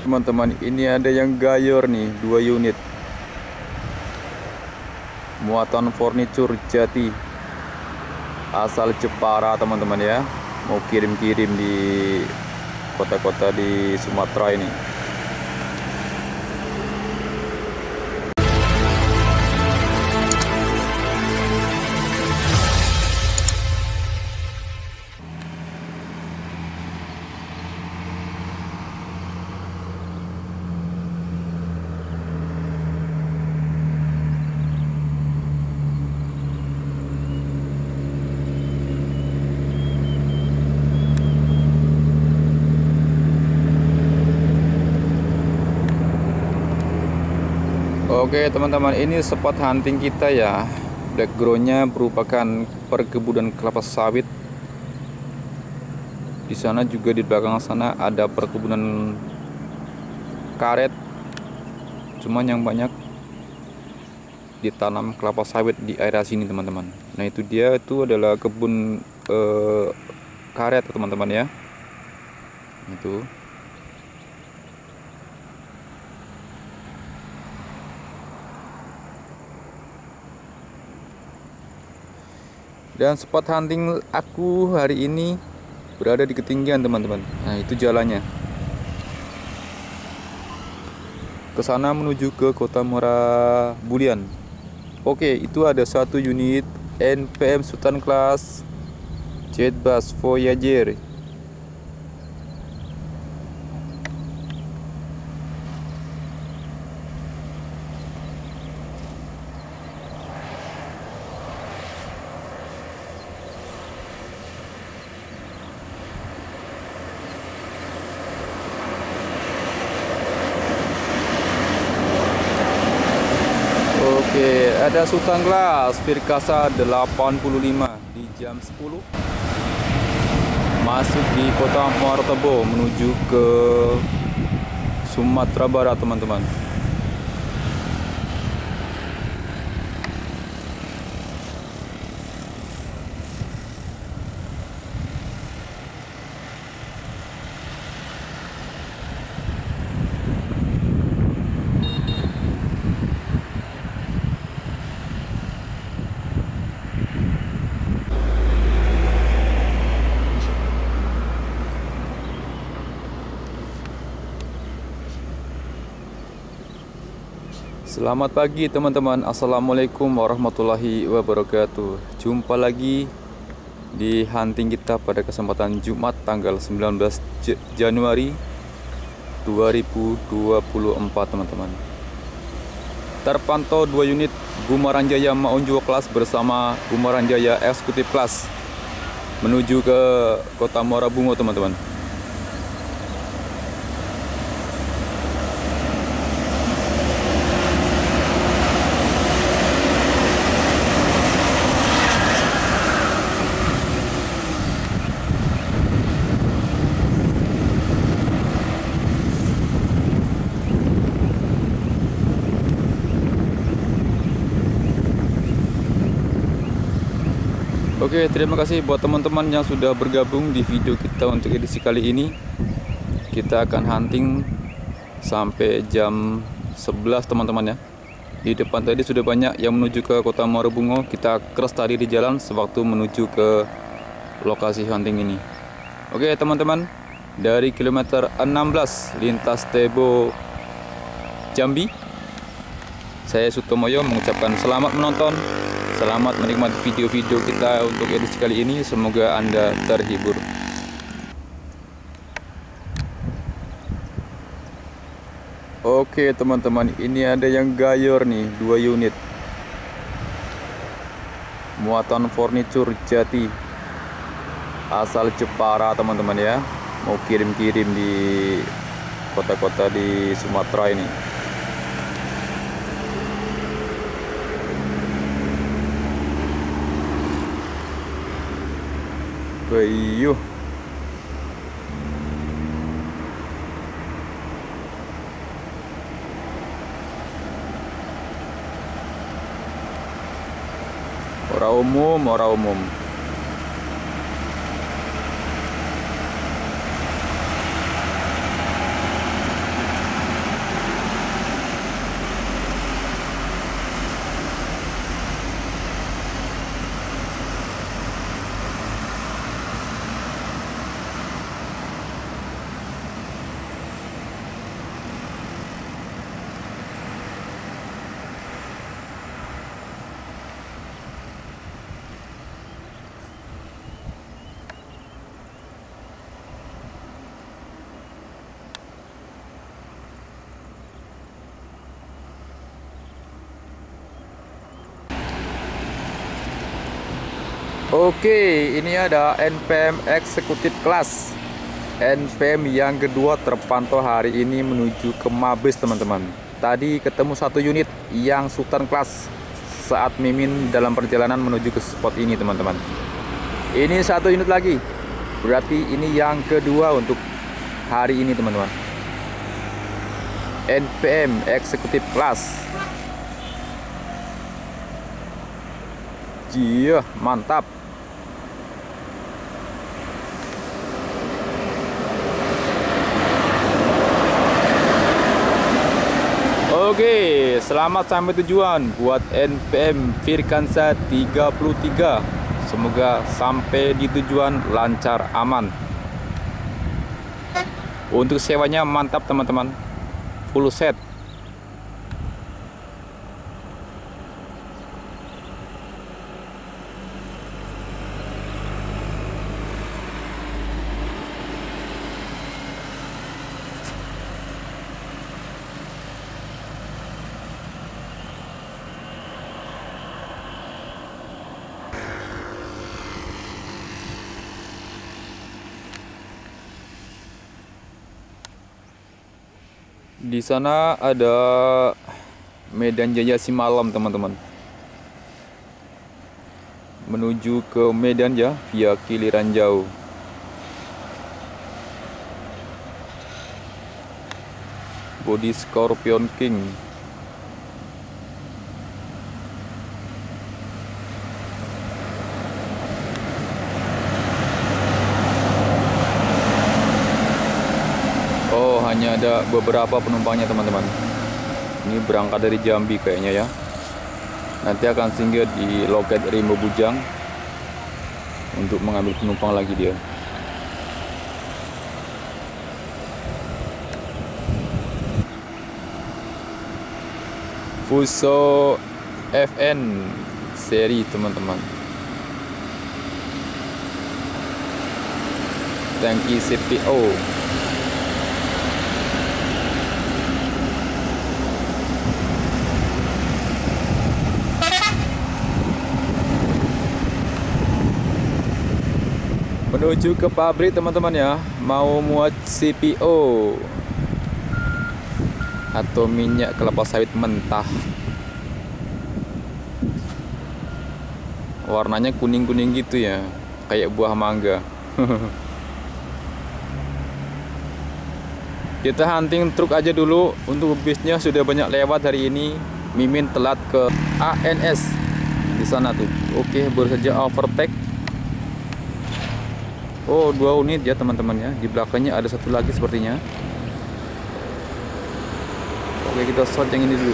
teman-teman, ini ada yang gayor nih, 2 unit muatan furniture Jati asal Jepara teman-teman ya, mau kirim-kirim di kota-kota di Sumatera ini. Oke teman-teman, ini spot hunting kita ya. Backgroundnya merupakan perkebunan kelapa sawit. Di sana juga di belakang sana ada perkebunan karet. Cuman yang banyak ditanam kelapa sawit di area sini teman-teman. Nah itu dia, itu adalah kebun karet teman-teman ya. Itu. Dan spot hunting aku hari ini berada di ketinggian teman-teman. Nah itu jalannya ke sana menuju ke Kota Muara Bulian. Oke, itu ada 1 unit NPM Sultan Class Jet Bus Voyager. Oke, ada Sultan Class Firkasa 85 di jam 10 masuk di Kota Muara Tebo menuju ke Sumatera Barat teman-teman. Selamat pagi teman-teman, Assalamualaikum warahmatullahi wabarakatuh. Jumpa lagi di hunting kita pada kesempatan Jumat tanggal 19 Januari 2024 teman-teman. Terpantau 2 unit Gumaran Jaya Maunjo Class bersama Gumaran Jaya Eksekutif Class menuju ke Kota Muara Bungo teman-teman. Oke, terima kasih buat teman-teman yang sudah bergabung di video kita untuk edisi kali ini. Kita akan hunting sampai jam 11 teman-teman ya. Di depan tadi sudah banyak yang menuju ke Kota Muara Bungo. Kita cross tadi di jalan sewaktu menuju ke lokasi hunting ini. Oke teman-teman, dari kilometer 16 lintas Tebo Jambi, saya Sutomoyo mengucapkan selamat menonton. Selamat menikmati video-video kita untuk edisi kali ini. Semoga Anda terhibur. Oke teman-teman, ini ada yang gayor nih, 2 unit muatan furniture Jati asal Jepara teman-teman ya, mau kirim-kirim di kota-kota di Sumatera ini. Bayuh. Ora umum. Oke, ini ada NPM Executive Class. NPM yang kedua terpantau hari ini menuju ke Mabes, teman-teman. Tadi ketemu satu unit yang Sultan Class saat Mimin dalam perjalanan menuju ke spot ini, teman-teman. Ini satu unit lagi. Berarti ini yang kedua untuk hari ini, teman-teman. NPM Executive Class. Iya, mantap. Oke, selamat sampai tujuan buat NPM Firkansa 33. Semoga sampai di tujuan lancar aman. Untuk sewanya mantap, teman-teman. Full set. Di sana ada Medan Jaya Simalam, teman-teman. Menuju ke Medan ya via Kiliran Jauh. Body Scorpion King. Oh, hanya ada beberapa penumpangnya, teman-teman. Ini berangkat dari Jambi kayaknya ya. Nanti akan singgah di loket Rimbo Bujang untuk mengambil penumpang lagi dia. Fuso FN seri, teman-teman. Tangki CPO. Menuju ke pabrik, teman-teman ya. Mau muat CPO atau minyak kelapa sawit mentah. Warnanya kuning-kuning gitu ya, kayak buah mangga. Kita hunting truk aja dulu. Untuk bisnya sudah banyak lewat hari ini. Mimin telat ke ANS di sana tuh. Oke, baru saja overtake. Oh, 2 unit ya, teman-teman ya. Di belakangnya ada satu lagi sepertinya. Oke, kita shot yang ini dulu.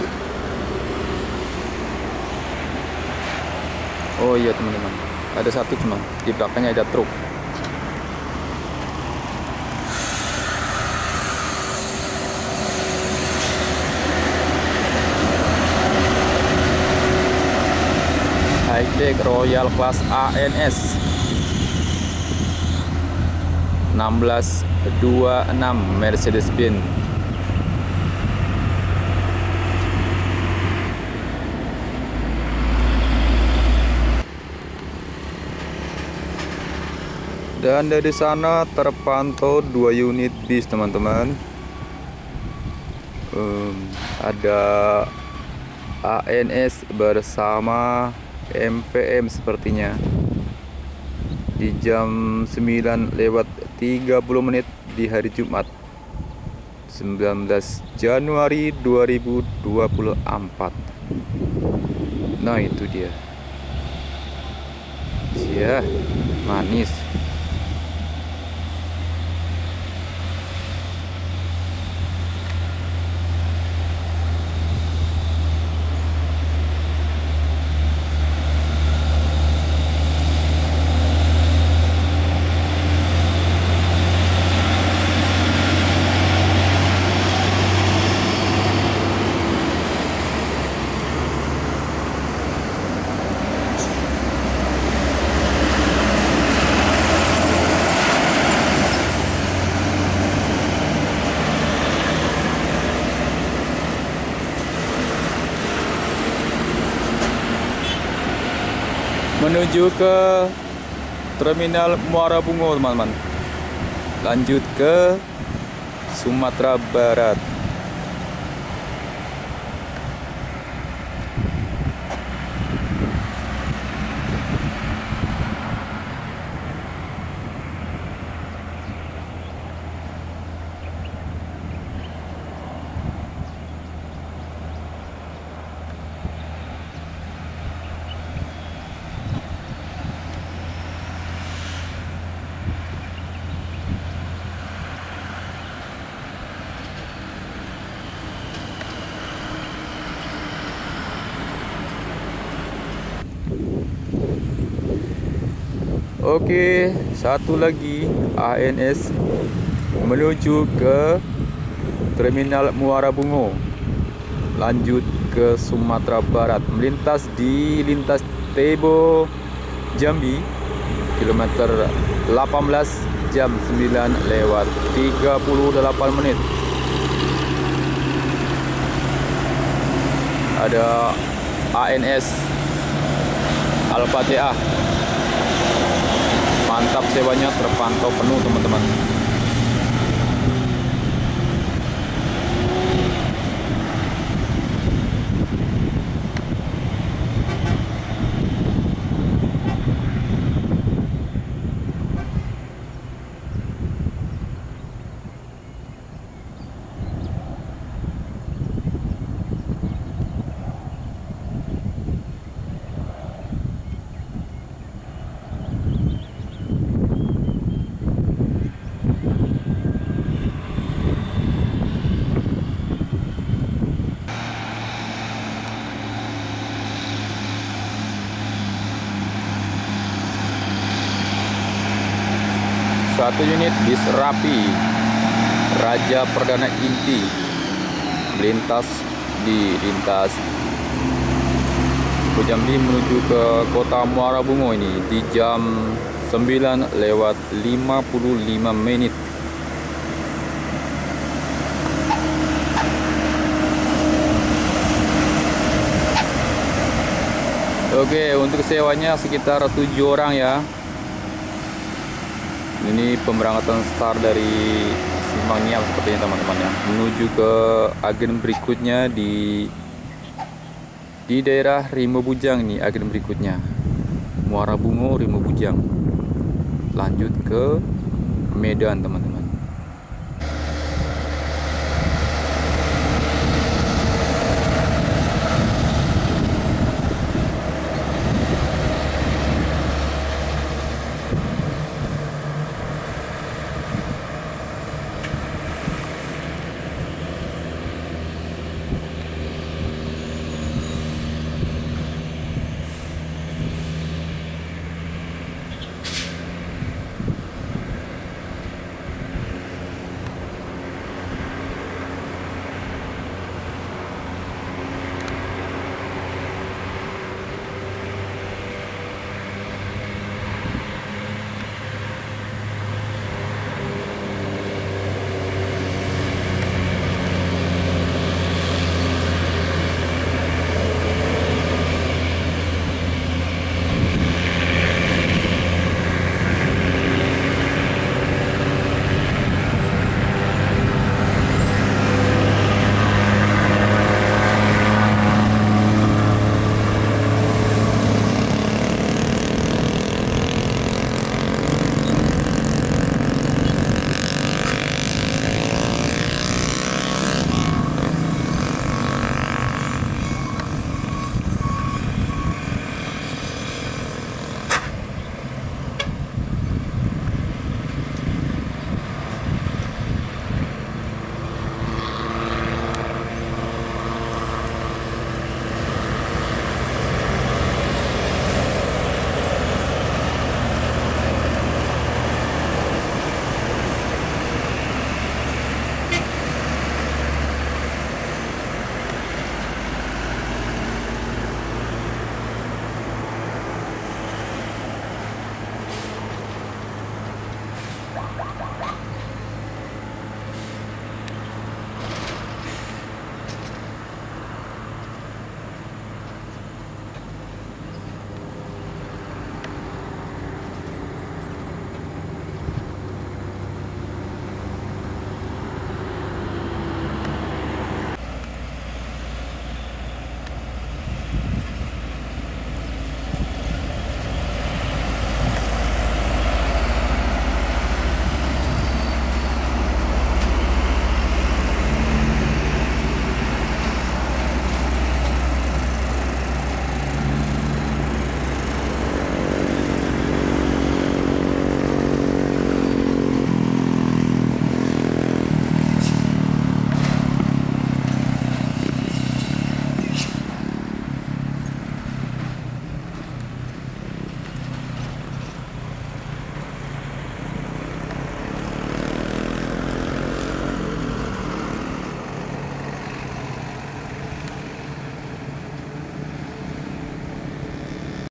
Oh iya, teman-teman. Ada satu cuma di belakangnya ada truk. High-tech Royal Class ANS 1626 Mercedes-Benz. Dan dari sana terpantau 2 unit bis, teman-teman. Ada ANS bersama MPM sepertinya. Di jam 9:30 di hari Jumat 19 Januari 2024. Nah, itu dia. Ya, manis. menuju ke Terminal Muara Bungo, teman-teman. Lanjut ke Sumatera Barat. Oke, satu lagi ANS menuju ke Terminal Muara Bungo. Lanjut ke Sumatera Barat, melintas di lintas Tebo Jambi, kilometer 18, jam 9:38 menit. Ada ANS Al-Fatihah. Mantap, sewanya terpantau penuh, teman-teman. Satu unit bis Rapi Raja Perdana Inti melintas di lintas Jambi menuju ke kota Muara Bungo ini di jam 9:55 menit. Oke, untuk sewanya sekitar 7 orang ya. Ini pemberangkatan start dari Simpang Niam sepertinya, teman-teman ya, menuju ke agen berikutnya di daerah Rimo Bujang. Nih agen berikutnya Muara Bungo, Rimo Bujang. Lanjut ke Medan, teman-teman.